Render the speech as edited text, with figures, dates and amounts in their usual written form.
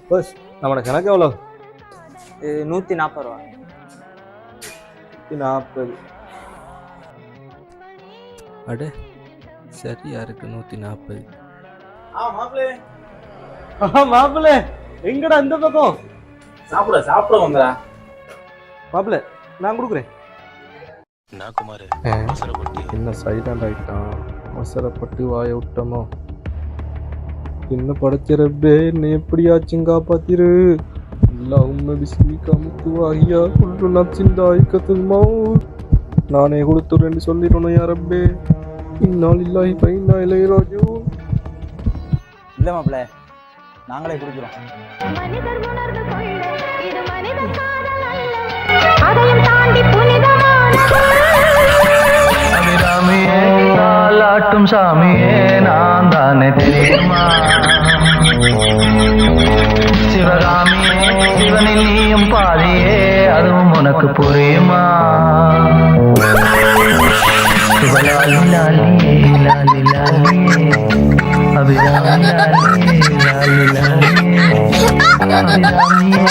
Bus நம்மளோட கணக்கு எவ்வளோ? இது 140 ரூபா. 140. அட சரியா இருக்கு 140. மாப்பிள்ளை எங்கடா இந்த பக்கம்? சாப்பிட வந்தா மாப்பிள்ளை நான் கொடுக்குறேன். நான் குமார் என்ன சைலண்ட் ஆயிட்டான்? அவசரப்பட்டு வாய விட்டோமோ? என்ன படைச்சிரப்பே, என்னை எப்படியாச்சும் காப்பாத்திரு. அல்லாஹும்ம பிஸ்மிகா முத்துவாஹியா குல்லு நஃப்ஸின் தாயிகத்துல் மௌத். நானே கொடுத்துறேன்னு சொல்லிடணும் யா ரப்பே. இன்னா லில்லாஹி வ இன்னா இலைஹி ராஜிஊன். இல்லை மாப்பிள்ள, நாங்களே குடிக்கிறோம். மனிதர் உணர்ந்து கொள்ள இது மனித காதல் அல்ல, அதையும் தாண்டி புனிதமானது. அபிராமியே தாலாட்டும் சாமியே நான் தானே தெரியுமா? சிவகாமியே சிவனில் நீயும் பாதியே அதுவும் உனக்கு புரியுமா? சிவலாலி லாலியே லாலி லாலியே அபிராமி லாலியே லாலி லாலியே அபிராமியே